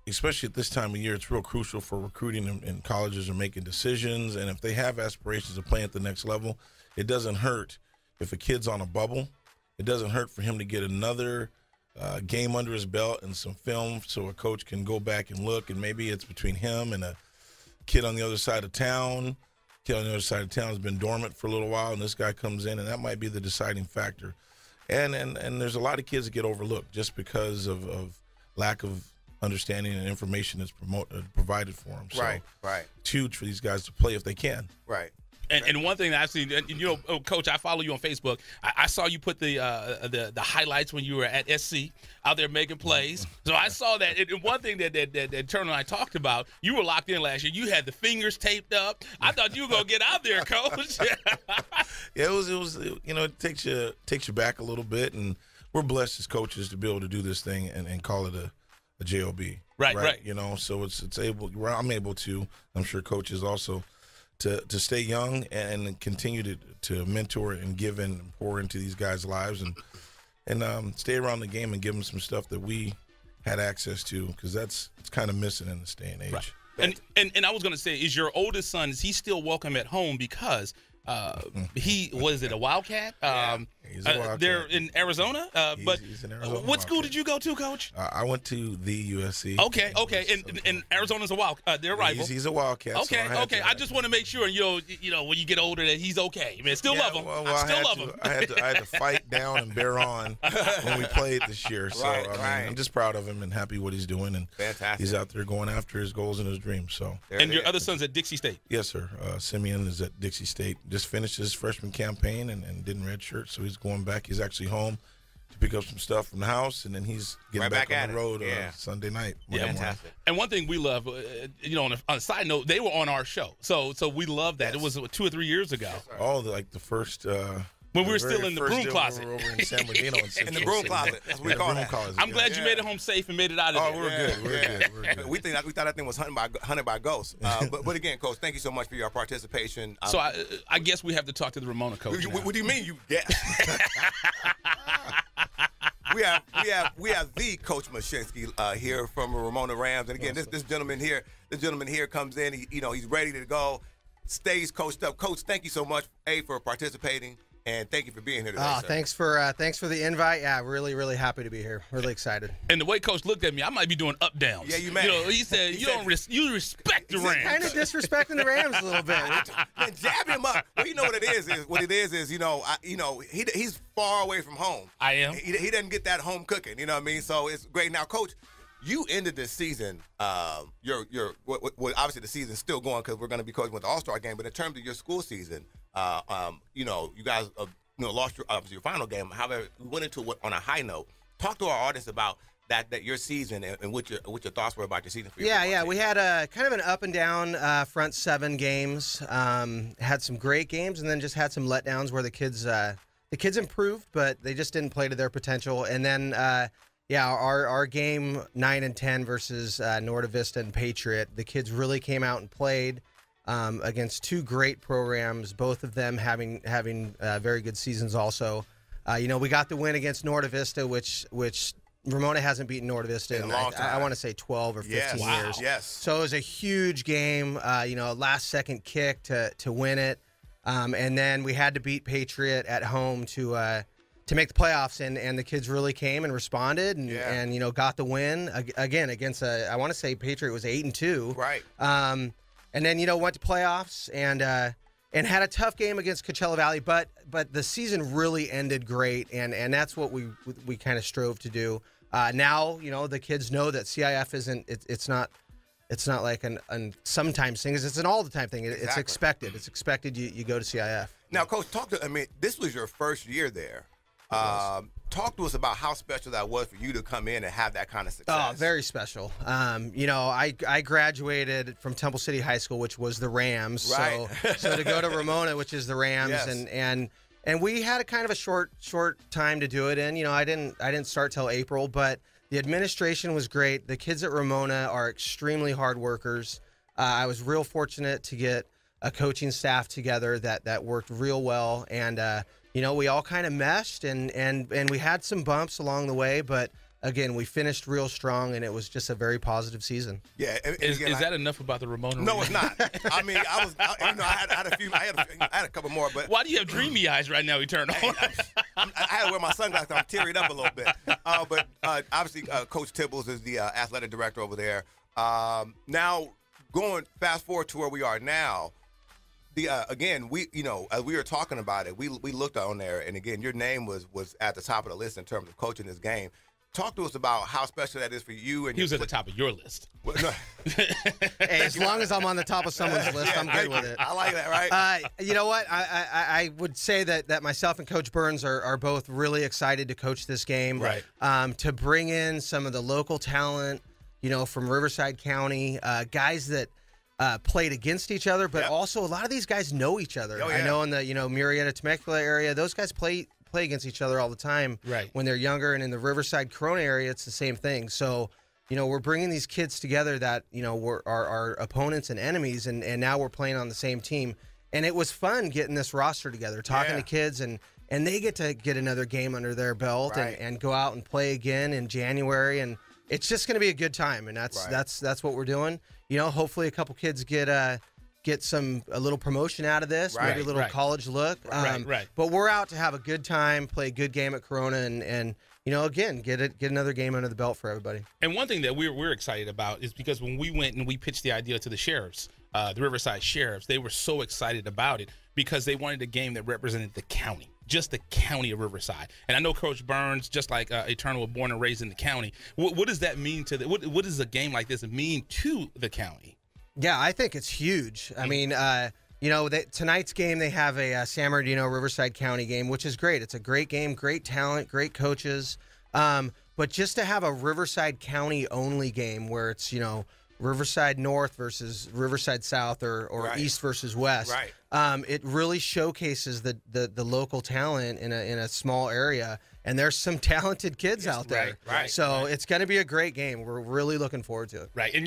especially at this time of year, it's real crucial for recruiting, and colleges are making decisions. And if they have aspirations of playing at the next level, it doesn't hurt if a kid's on a bubble. It doesn't hurt for him to get another game under his belt and some film so a coach can go back and look. And maybe it's between him and a kid on the other side of town. Kid on the other side of town has been dormant for a little while, and this guy comes in, and that might be the deciding factor. And there's a lot of kids that get overlooked just because of lack of understanding and information that's provided for them. So right. It's huge for these guys to play if they can. Right. And one thing that I've seen, Coach, I follow you on Facebook. I saw you put the highlights when you were at SC out there making plays. So I saw that. And one thing that Turner and I talked about, you were locked in last year. You had the fingers taped up. I thought you were gonna get out there, Coach. Yeah, it was. It takes you back a little bit, and we're blessed as coaches to be able to do this thing and call it a job. Right. So it's able. I'm able to. I'm sure coaches also. To stay young and continue to mentor and give and pour into these guys' lives and stay around the game and give them some stuff that we had access to, because it's kind of missing in this day and age. Right. And I was going to say, is your oldest son, is he still welcome at home because he was it a Wildcat? He's a Wildcat. They're in Arizona. He's in Arizona. What school did you go to, Coach? I went to the USC. Okay. And Arizona's a Wildcat. They're rival. He's a Wildcat. Okay. So I just want to make sure, when you get older, that he's okay. I mean, still love him. Well, I still love him. I had to fight down and bear on when we played this year. So I'm just proud of him and happy what he's doing. And fantastic. He's out there going after his goals and his dreams. So. And your other son's at Dixie State. Yes, sir. Simeon is at Dixie State. Just finished his freshman campaign and didn't redshirt, so he's going back. He's actually home to pick up some stuff from the house, and then he's getting back on the road Sunday night. Fantastic. And one thing we love, on a side note, they were on our show, so we love that. It was 2 or 3 years ago. The first. When we were still in the broom closet. We were over in San Bernardino. In the broom closet. That's what we call that. I'm glad you made it home safe and made it out of there. We're good. We thought that thing was hunted by ghosts. But again, Coach, thank you so much for your participation. So I guess we have to talk to the Ramona coach. What do you mean you guess? We have the Coach Mashinsky here from Ramona Rams, and again, this gentleman here comes in. He's ready to go, stays coached up. Coach, thank you so much, for participating. And thank you for being here today. Oh, thanks for the invite. Yeah, really, really happy to be here. Really excited. And the way Coach looked at me, I might be doing up downs. Yeah, you may. He said you respect the Rams. Kind of disrespecting the Rams a little bit. Man, jab him up. Well, you know what it is. He's far away from home. I am. He doesn't get that home cooking. You know what I mean? So it's great. Now, Coach, you ended this season. Obviously the season's still going because we're going to be coaching with the All-Star game. But in terms of your school season, you guys lost your final game. However, we went into it on a high note. Talk to our audience about that your season and what your thoughts were about your season. For your we had a kind of an up and down front 7 games. Had some great games and then just had some letdowns where the kids improved, but they just didn't play to their potential. And then. Our game 9 and 10 versus Norte Vista and Patriot, the kids really came out and played against 2 great programs, both of them having very good seasons also. We got the win against Norte Vista, which Ramona hasn't beaten Norte Vista in I want to say 12 or 15 years. Yes. So it was a huge game, last-second kick to win it. And then we had to beat Patriot at home to make the playoffs, and the kids really came and responded and got the win again against I want to say Patriot was 8-2. Right. And then went to playoffs and had a tough game against Coachella Valley, but the season really ended great, and that's what we kind of strove to do. Now the kids know that CIF isn't it's not like an sometimes thing. It's an all the time thing. It's expected. It's expected you go to CIF. Now, Coach, this was your first year there. talk to us about how special that was for you to come in and have that kind of success. Oh, very special. I graduated from Temple City High School, which was the Rams. Right. So to go to Ramona, which is the Rams, Yes. and we had a kind of a short time to do it in. I didn't start till April, but the administration was great. The kids at Ramona are extremely hard workers. I was real fortunate to get a coaching staff together that worked real well, and we all kind of meshed, and we had some bumps along the way, but again, we finished real strong, and it was just a very positive season. Yeah, is that enough about the Ramona? No, it's not. I mean, I had a couple more, but why do you have dreamy eyes right now, Eternal? I had to wear my sunglasses. I'm tearing up a little bit. But obviously, Coach Tibbles is the athletic director over there. Now, going fast forward to where we are now. Again, as we were talking about it, we looked on there, and again, your name was at the top of the list in terms of coaching this game. Talk to us about how special that is for you. And he was at the top of your list. Well, no. Hey, as long as I'm on the top of someone's list, I'm good with it. I like that, right? You know what? I would say that myself and Coach Burns are both really excited to coach this game. Right. To bring in some of the local talent, from Riverside County, guys that played against each other, but also a lot of these guys know each other. Oh, yeah. I know in the Murrieta Temecula area, those guys play against each other all the time when they're younger, and in the Riverside Corona area, it's the same thing. So, we're bringing these kids together that were our opponents and enemies, and now we're playing on the same team. And it was fun getting this roster together, talking to kids, and they get to get another game under their belt and go out and play again in January, and it's just going to be a good time, and that's what we're doing. Hopefully a couple kids get a little promotion out of this, maybe a little college look. But we're out to have a good time, play a good game at Corona, and again, get another game under the belt for everybody. And one thing that we're excited about is because when we went and we pitched the idea to the sheriffs, the Riverside Sheriffs, they were so excited about it because they wanted a game that represented the county. Just the county of Riverside. And I know Coach Burns, just like Eternal, was born and raised in the county. What does that mean to what does a game like this mean to the county? Yeah, I think it's huge. I mean, tonight's game, they have a San Bernardino Riverside County game, which is great. It's a great game, great talent, great coaches. But just to have a Riverside County only game where it's, Riverside North versus Riverside South or East versus West. It really showcases the local talent in a small area, and there's some talented kids out there. So it's going to be a great game. We're really looking forward to it. Right, and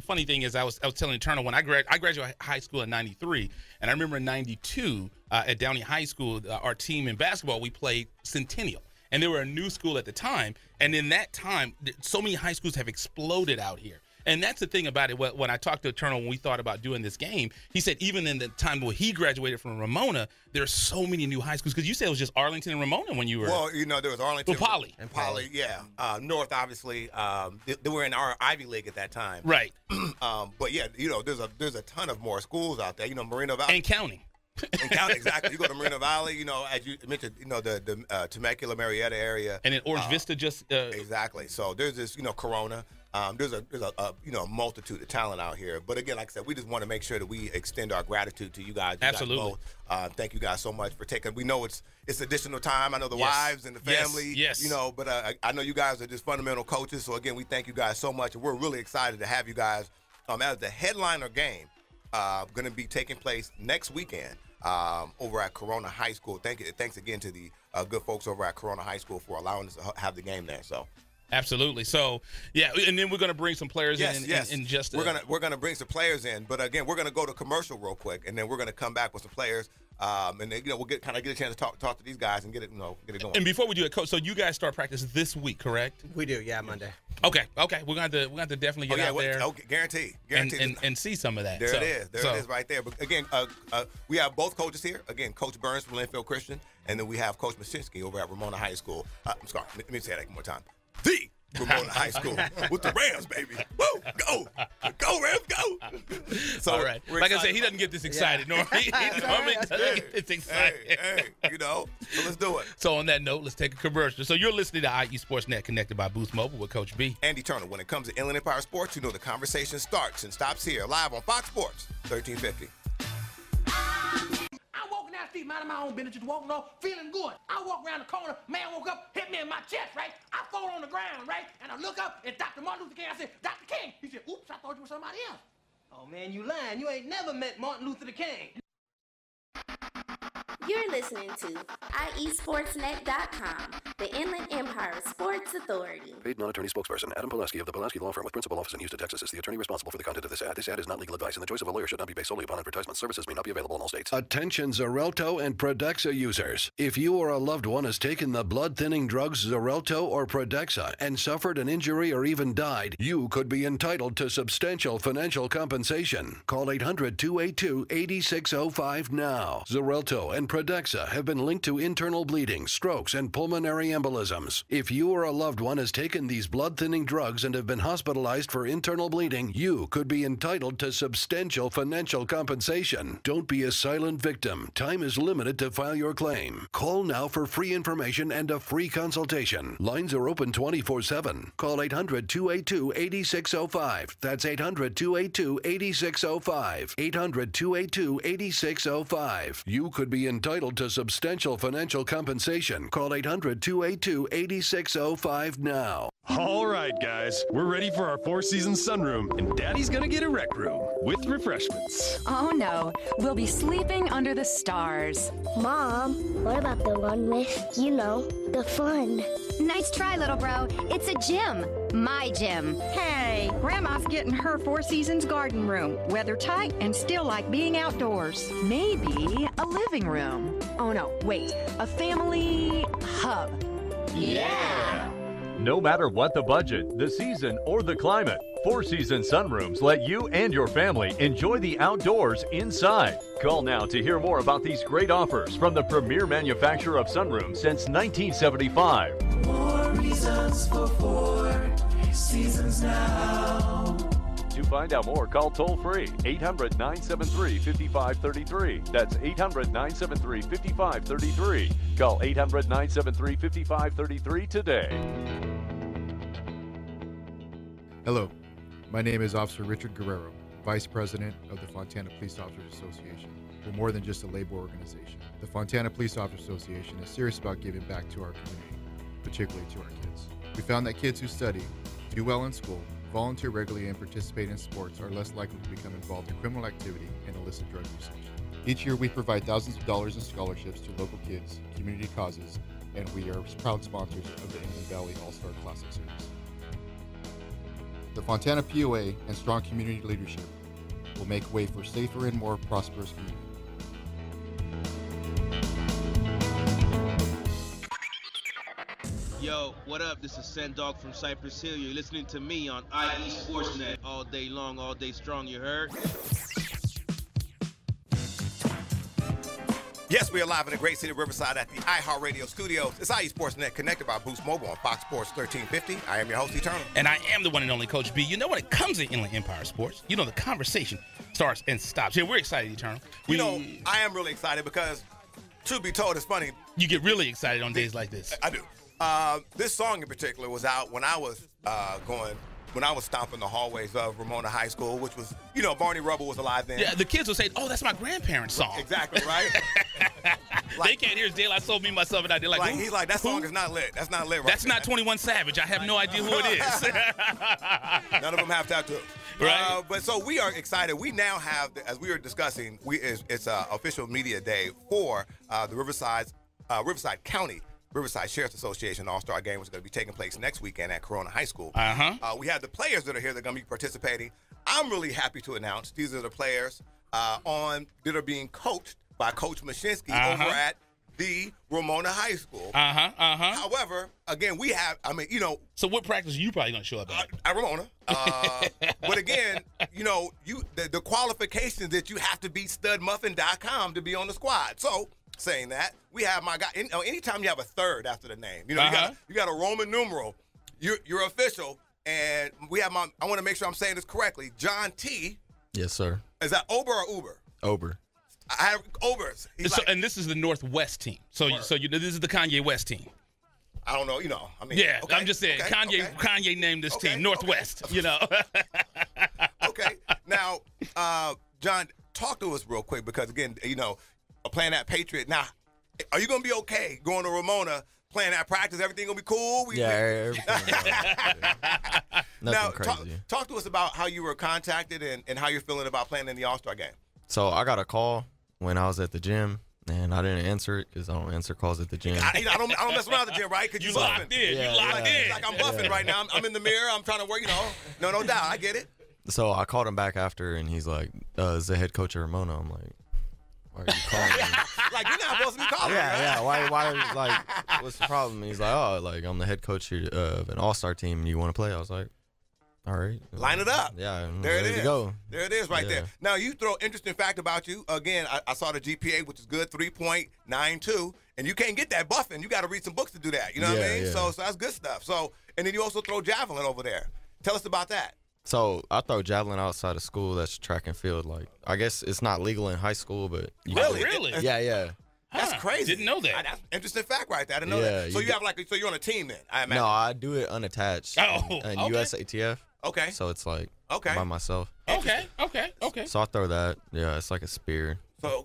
funny thing is, I was telling Eternal when I graduated high school in '93, and I remember in '92 at Downey High School, our team in basketball, we played Centennial. And they were a new school at the time, and in that time, so many high schools have exploded out here. And that's the thing about it. When I talked to Eternal when we thought about doing this game, he said even in the time when he graduated from Ramona, there's so many new high schools. Because you said it was just Arlington and Ramona when you were. Well, there was Arlington. Well, Poly. And Poly, yeah. North, obviously. They were in our Ivy League at that time. Right. But, yeah, there's a ton of more schools out there. Moreno Valley. And county. And county, exactly. You go to Moreno Valley, as you mentioned, the Temecula, Murrieta area. And then Orange Vista just. Exactly. So there's this, Corona. There's a multitude of talent out here, but again, like I said, we just want to make sure that we extend our gratitude to you guys. Absolutely. Thank you guys so much for taking. We know it's additional time. I know the wives and the family. Yes. But I know you guys are just fundamental coaches. So again, we thank you guys so much, and we're really excited to have you guys as the headliner game. Going to be taking place next weekend over at Corona High School. Thanks again to the good folks over at Corona High School for allowing us to have the game there. So. Absolutely. So, yeah, and then we're going to bring some players in just we're going to bring some players in, but again, we're going to go to commercial real quick, and then we're going to come back with some players, and then we'll get a chance to talk to these guys and get it going. And before we do it, Coach, so you guys start practice this week, correct? We do, yeah, Monday. Okay, we're going to definitely get out there. Okay, guaranteed. And see some of that. There it is right there. But again, we have both coaches here. Again, Coach Burns from Linfield Christian, and then we have Coach Masinski over at Ramona High School. I'm sorry, let me say that one more time. The Ramona High School with the Rams, baby. Woo! Go Rams, go! So, all right. Like I said, he doesn't get this excited. Normally, he doesn't get this excited. Hey, so let's do it. So on that note, let's take a commercial. So you're listening to IE Sportsnet, connected by Boost Mobile with Coach B. And Eternal. When it comes to Inland Empire Sports, the conversation starts and stops here, live on Fox Sports 1350. I'm walking out feet, minding my own business, just walking on, feeling good. I walk around the corner, man woke up, hit me in my chest, right? I fall on the ground, right? And I look up, it's Dr. Martin Luther King. I said, Dr. King. He said, oops, I thought you were somebody else. Oh, man, you lying. You ain't never met Martin Luther King. You're listening to IESportsNet.com, the Inland Empire Sports Authority. Paid non-attorney spokesperson Adam Pulaski of the Pulaski Law Firm with principal office in Houston, Texas is the attorney responsible for the content of this ad. This ad is not legal advice, and the choice of a lawyer should not be based solely upon advertisement. Services may not be available in all states. Attention Xarelto and Pradaxa users. If you or a loved one has taken the blood-thinning drugs Xarelto or Pradaxa and suffered an injury or even died, you could be entitled to substantial financial compensation. Call 800-282-8605 now. Xarelto and Pradaxa have been linked to internal bleeding, strokes, and pulmonary embolisms. If you or a loved one has taken these blood-thinning drugs and have been hospitalized for internal bleeding, you could be entitled to substantial financial compensation. Don't be a silent victim. Time is limited to file your claim. Call now for free information and a free consultation. Lines are open 24/7. Call 800-282-8605. That's 800-282-8605. 800-282-8605. You could be entitled to substantial financial compensation. Call 800-282-8605 now. All right, guys, we're ready for our four-season sunroom, and Daddy's gonna get a rec room with refreshments. Oh no, we'll be sleeping under the stars. Mom, what about the one with, the fun? Nice try, little bro. It's a gym. My gym. Hey, Grandma's getting her Four Seasons garden room. Weather tight and still like being outdoors. Maybe a living room. Oh no, wait, a family hub. Yeah! No matter what the budget, the season, or the climate, Four Seasons sunrooms let you and your family enjoy the outdoors inside. Call now to hear more about these great offers from the premier manufacturer of sunrooms since 1975. More reasons for Four Seasons now. To find out more, call toll-free 800-973-5533. That's 800-973-5533. Call 800-973-5533 today. Hello, my name is Officer Richard Guerrero, Vice President of the Fontana Police Officers Association. We're more than just a labor organization. The Fontana Police Officers Association is serious about giving back to our community, particularly to our kids. We found that kids who study, do well in school, volunteer regularly, and participate in sports are less likely to become involved in criminal activity and illicit drug usage. Each year we provide thousands of dollars in scholarships to local kids, community causes, and we are proud sponsors of the Inland Valley All-Star Classic Series. The Fontana POA and strong community leadership will make way for safer and more prosperous community. Yo, what up? This is Sendog from Cypress Hill. You're listening to me on IE Sportsnet all day long, all day strong, you heard? Yes, we are live in the great city of Riverside at the iHeartRadio studios. It's IE Sportsnet, connected by Boost Mobile on Fox Sports 1350. I am your host, Eternal. And I am the one and only Coach B. You know, when it comes to Inland Empire Sports, the conversation starts and stops. Yeah, we're excited, Eternal. I am really excited because, truth be told, it's funny. You get really excited on days like this. I do. This song in particular was out when I was stomping the hallways of Ramona High School, which was, Barney Rubble was alive then. Yeah, the kids will say, oh, that's my grandparents' song. Exactly, right? They can't hear Daylight Soul, Me, Myself, and I. They're like, he's like, that song is not lit. That's not lit right That's not 21 Savage. I have no idea who it is. None of them have tattoo. Right. But so we are excited. We now have, as we were discussing, it's official media day for the Riverside County Riverside Sheriff's Association All-Star Game, which is going to be taking place next weekend at Corona High School. We have the players that are here that are going to be participating. I'm really happy to announce these are the players that are being coached by Coach Mashinsky over at the Ramona High School. However, again, we have, So what practice are you probably going to show up at? At Ramona. But again, the qualifications that you have to beat studmuffin.com to be on the squad. So, saying that, we have my guy. Anytime you have a third after the name, you got a Roman numeral. You're official, and we have I want to make sure I'm saying this correctly. John T. Yes, sir. Is that Ober or Uber? Ober. I have Obers. And this is the Northwest team. So this is the Kanye West team. I don't know. Yeah, okay, I'm just saying. Kanye named this team Northwest. Okay. Now, John, talk to us real quick because again, playing at Patriot. Now, are you going to be okay going to Ramona, playing at practice? Everything going to be cool? Everything. Now, crazy. talk to us about how you were contacted and how you're feeling about playing in the All-Star game. So I got a call when I was at the gym, and I didn't answer it because I don't answer calls at the gym. I don't mess around at the gym, right? Because You locked in. You locked in. Like I'm buffing right now. I'm in the mirror. I'm trying to work, No doubt. I get it. So I called him back after, and he's like, "Is the head coach of Ramona?" I'm like, "Why are you calling me?" Like, you're not supposed to be calling. Yeah. Why? Like, what's the problem? And he's like, "Oh, like I'm the head coach here of an all-star team, and you want to play?" I was like, "All right, line it up." Yeah, there it is. To go. There it is, right Yeah. there. Now you throw interesting fact about you. Again, I saw the GPA, which is good, 3.92, and you can't get that buffing. You got to read some books to do that. You know what I mean? Yeah. So that's good stuff. So, and then you also throw javelin over there. Tell us about that. So I throw javelin outside of school. That's track and field. Like, I guess it's not legal in high school, but you Really? Yeah. That's crazy. Didn't know that. That's an interesting fact right there. I didn't know Yeah, that. So you have so you're on a team then, I imagine. No, I do it unattached. Oh, and okay. USATF. Okay. So it's like Okay. by myself. Okay. So I throw that. Yeah, it's like a spear.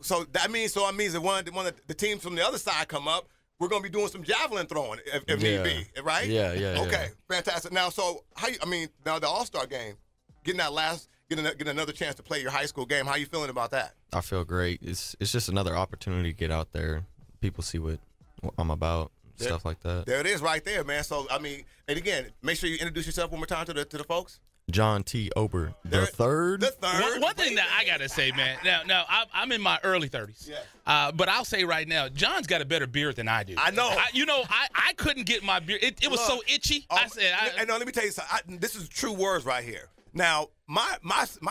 So that means that one of the teams from the other side come up, we're gonna be doing some javelin throwing if need be, right? Yeah. Okay, fantastic. Now, so now the All-Star game, getting another chance to play your high school game. How you feeling about that? I feel great. It's just another opportunity to get out there. People see what I'm about, stuff like that. There it is, right there, man. So and again, make sure you introduce yourself one more time to the folks. John T. Ober, the third. The third. One thing that I gotta say, man. Now I'm in my early 30s. Yeah. But I'll say right now, John's got a better beard than I do. I know. I couldn't get my beard. It was so itchy. And let me tell you something. This is true words right here. Now, my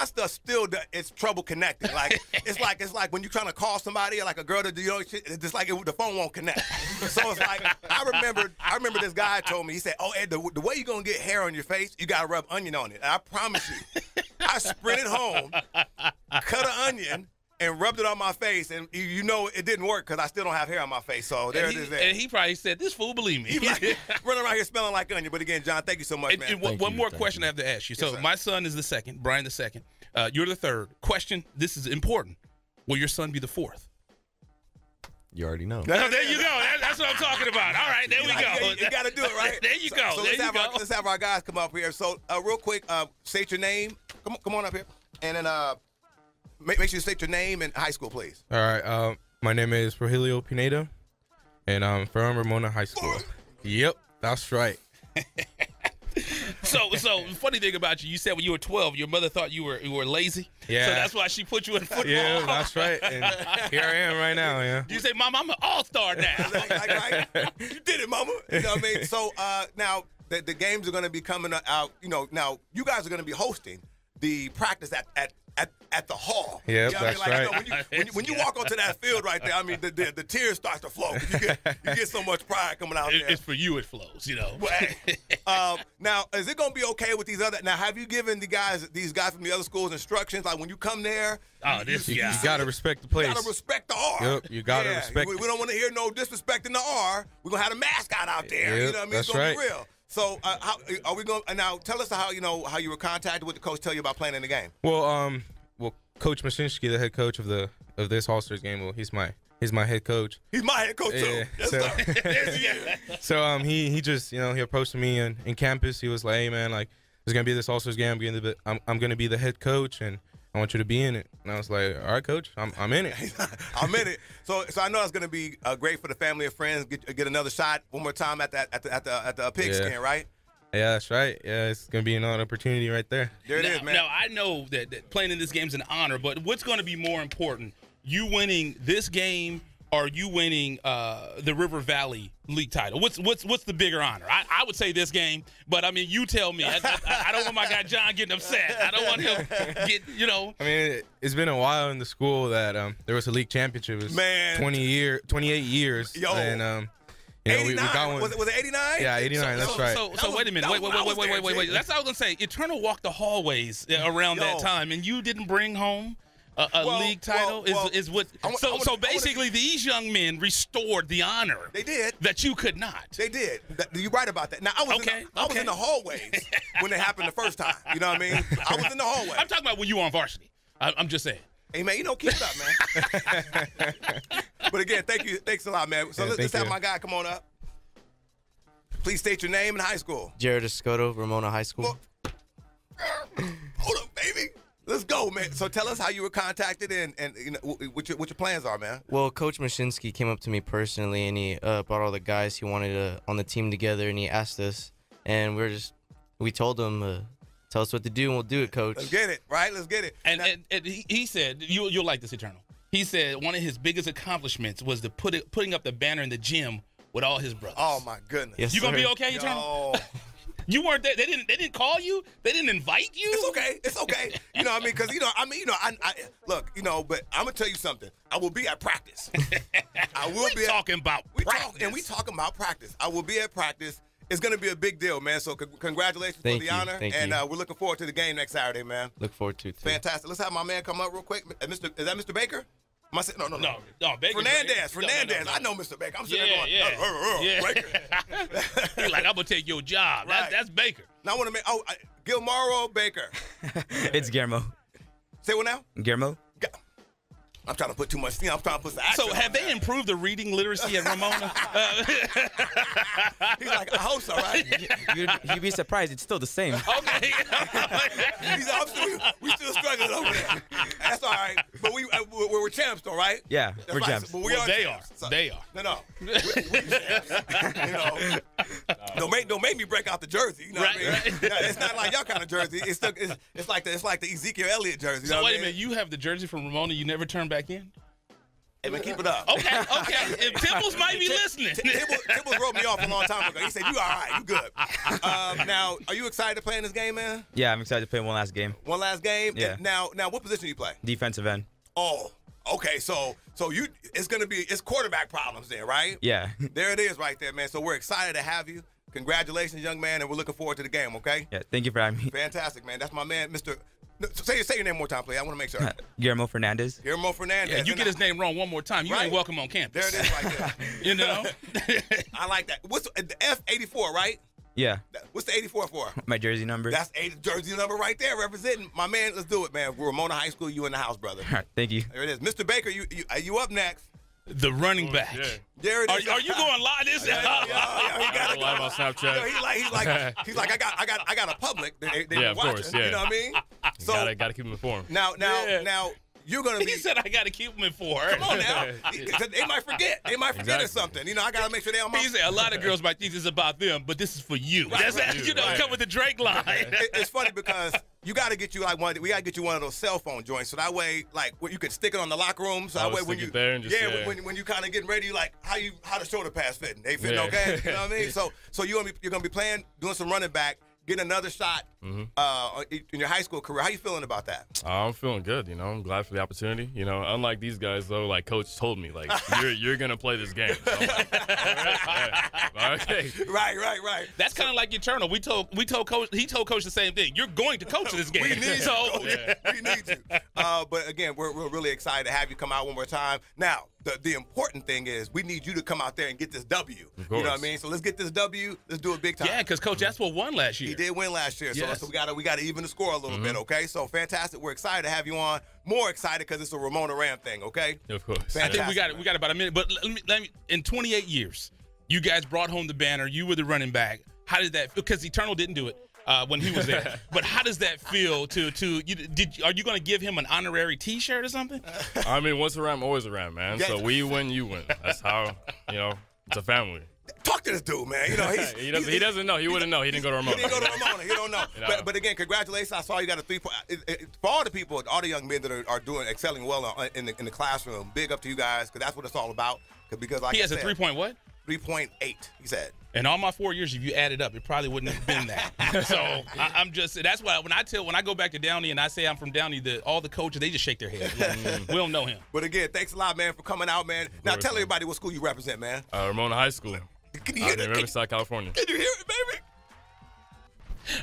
stuff still it's trouble connecting. Like it's like when you're trying to call somebody, like a girl to do it's just like the phone won't connect. So it's like I remember this guy told me, he said, "Oh, Ed, the way you're gonna get hair on your face, you gotta rub onion on it." And I promise you, I sprinted home, cut an onion, and rubbed it on my face, and it didn't work because I still don't have hair on my face. So there it is. And he probably said, "This fool believe me." He's like running around here smelling like onion. But again, John, thank you so much, man. And one more question I have to ask you. So my son is the second, Brian the second. You're the third. Question, this is important. Will your son be the fourth? You already know. There you go. That's what I'm talking about. All right, there we go. You got to do it, right? There you go. So let's have our guys come up here. So real quick, state your name. Come on up here, and then make sure you state your name and high school, please. All right. My name is Rogelio Pineda, and I'm from Ramona High School. Yep, that's right. So funny thing about you said when you were 12, your mother thought you were lazy. Yeah. So that's why she put you in football. Yeah, that's right. And here I am right now. Yeah. You say, "Mom, I'm an all-star now." right? You did it, mama. You know what I mean? So now the games are going to be coming out. Now you guys are going to be hosting the practice at the hall. Yeah, you know that's right. When you walk onto that field right there, I mean, the tears start to flow. You get so much pride coming out there. It's for you. It flows. Now, is it going to be okay with these other? Now, have you given these guys from the other schools instructions? Like when you come there, you got to respect the place. You got to respect the R. Yep, you got to respect. We don't want to hear no disrespect in the R. We're gonna have a mascot out there. Yep, You know what I mean? that's It's gonna right. be real. So, how are we going? Now, tell us how you were contacted. What the coach tell you about playing in the game? Well, Coach Masinski, the head coach of this All-Stars game, well, he's my head coach. He's my head coach too. Yeah. So he just he approached me in campus. He was like, "Hey man, like there's gonna be this All-Stars game. I'm gonna be the head coach, and I want you to be in it." And I was like, "All right, coach, I'm in it." I'm in it. So I know it's gonna be great for the family and friends. Get another shot one more time at the pigskin, right? Yeah, that's right. Yeah, it's going to be another opportunity right there. There it is, man. Now, I know that playing in this game is an honor, but what's going to be more important, you winning this game or you winning the River Valley League title? What's the bigger honor? I would say this game, but, I mean, you tell me. I don't want my guy John getting upset. I don't want him get, I mean, it's been a while in the school that there was a league championship. It was 28 years. Yo. And, 89? We got one. Was it 89? Yeah, 89. That's right. So wait a minute. Wait. That's what I was gonna say. Eternal walked the hallways around that time, and you didn't bring home a league title. Is what? So basically, these young men restored the honor. They did that you could not. They did. You're right about that. Now I was in the hallways when it happened the first time. You know what I mean? I was in the hallway. I'm talking about when you were on varsity. I'm just saying. Hey, man, keep it up, man. But again, thanks a lot, man. So let's have my guy come on up. Please state your name and high school. Jared Escoto, Ramona High School. Hold up, baby. Let's go, man. So tell us how you were contacted and what your plans are, man. Well, Coach Mashinsky came up to me personally, and he brought all the guys he wanted on the team together, and he asked us, and we told him, tell us what to do, and we'll do it, Coach. Let's get it, right? Let's get it. And he said, you'll like this, Eternal. He said one of his biggest accomplishments was putting up the banner in the gym with all his brothers. Oh my goodness. Yes, you gonna sir. be okay, Eternal? No. You weren't there. They didn't call you. They didn't invite you. It's okay. You know what I mean? Because I look. But I'm gonna tell you something. I will be at practice. I will be talking about practice. We talking about practice. I will be at practice. It's gonna be a big deal, man. So congratulations for the honor, and we're looking forward to the game next Saturday, man. Look forward to it too. Fantastic. Let's have my man come up real quick. Is that Mr. Baker? No. Baker's Fernandez. No. I know Mr. Baker. I'm sitting there going, Baker. He's like, I'm gonna take your job. Right. That's Baker. Now I want to make Gilmaro Baker. It's Guillermo. Say what now? Guillermo. I'm trying to put too much. I'm trying to put some action. So have they improved the reading literacy at Ramona? He's like, I hope so, right? You'd be surprised. It's still the same. Okay. We still struggling over there. That's all right. But we're champs, though, right? Yeah, that's we're right. champs. But they champs. are. They are. No. We're champs. Don't make me break out the jersey. You know what I mean? Right. It's not like y'all kind of jersey. It's like the Ezekiel Elliott jersey. So wait a minute. You have the jersey from Ramona. You never turn back in? Hey, man, keep it up. Okay. If Tibbles might be listening. Tibbles wrote me off a long time ago. He said, you all right, you good. Now, are you excited to play in this game, man? Yeah, I'm excited to play one last game. One last game? Yeah. Now, what position do you play? Defensive end. Oh, okay. So it's quarterback problems there, right? Yeah. There it is right there, man. So we're excited to have you. Congratulations, young man, and we're looking forward to the game, okay? Yeah, thank you for having me. Fantastic, man. That's my man, Mr. Say your name one more time, please. I want to make sure. Guillermo Fernandez. Guillermo Fernandez. Yeah, you get his name wrong one more time, you ain't welcome on campus. There it is right there. You know? I like that. What's the F84, right? Yeah. What's the 84 for? My jersey number. That's jersey number right there, representing my man. Let's do it, man. Ramona High School, you in the house, brother. All right, thank you. There it is, Mr. Baker. You up next? The running back. Yeah. There it is. Are you going live? He got to live on Snapchat. He's like, I got a public. They yeah, of watching, course. Yeah. You know what I mean? So gotta keep them informed. Now you're gonna be. He said I gotta keep them informed. Come on now, they might forget. They might forget or something. You know, I gotta make sure they're on my. He said a lot of girls might think this is about them, but this is for you. Right, come with the Drake line. It's funny because we gotta get you one of those cell phone joints, so that way, like, you can stick it on the locker room. So that way, when you when you kind of getting ready, like how the shoulder pads fitting, they fitting okay. You know what I mean? So you're gonna be playing, doing some running back. Getting another shot in your high school career. How you feeling about that? I'm feeling good. I'm glad for the opportunity. Unlike these guys, though, like Coach told me, like you're gonna play this game. So I'm like, all right. Okay. Right. That's kind of like Eternal. We told Coach. He told Coach the same thing. You're going to coach this game. We need you, Coach. We need you. But again, we're really excited to have you come out one more time. Now, the important thing is we need you to come out there and get this W. Of course. You know what I mean? So let's get this W. Let's do it big time. Yeah, because Coach Jasper won last year. He did win last year. Yes. So we got to even the score a little bit, okay? So fantastic. We're excited to have you on. More excited because it's a Ramona Ram thing, okay? Of course. Fantastic. I think we got about a minute. But let me in 28 years, you guys brought home the banner. You were the running back. How did that feel? Because Eternal didn't do it when he was there. But how does that feel are you going to give him an honorary T-shirt or something? I mean, once a Ram, always a Ram, man. So we win, you win. That's how, it's a family. Talk to this dude, man. He doesn't know. He wouldn't know. He didn't go to Ramona. He didn't go to Ramona. He don't know. But again, congratulations. I saw you got a 3-point. For all the people, all the young men that are excelling well in the classroom, big up to you guys because that's what it's all about. Because like he has a 3-point what? 3.8, he said. In all my 4 years, if you add it up, it probably wouldn't have been that. So I'm just, that's why when I go back to Downey and I say I'm from Downey, all the coaches, they just shake their head. Like, we don't know him. But again, thanks a lot, man, for coming out, man. Now tell everybody what school you represent, man. Ramona High School. Can you hear in Riverside, California. Can you hear it, baby?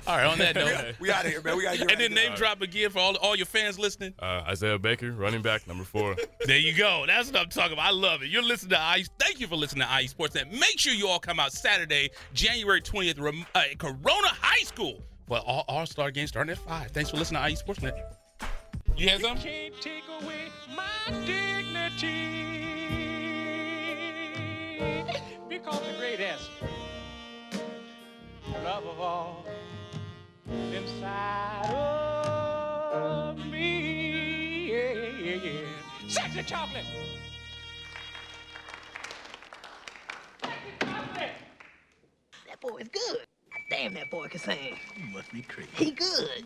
All right, on that note. We out of here, man. We got to get And then name drop again for all your fans listening. Isaiah Baker, running back, number 4. There you go. That's what I'm talking about. I love it. You're listening to IE. Thank you for listening to IE Sportsnet. Make sure you all come out Saturday, January 20th, Corona High School for All-Star Game starting at 5. Thanks for listening to IE Sportsnet. You have some? Can't take away my dignity. Because the greatest love of all inside of me. Yeah. Sexy chocolate. That boy is good. Damn, that boy can sing. You must be crazy. He good.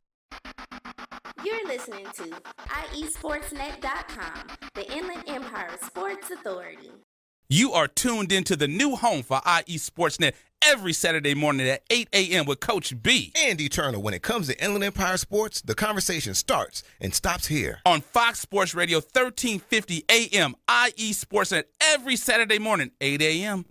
You're listening to IESportsNet.com, the Inland Empire Sports Authority. You are tuned into the new home for IE Sportsnet every Saturday morning at 8 a.m. with Coach B. And Turner. When it comes to Inland Empire sports, the conversation starts and stops here. On Fox Sports Radio 1350 AM, IE Sportsnet every Saturday morning, 8 a.m.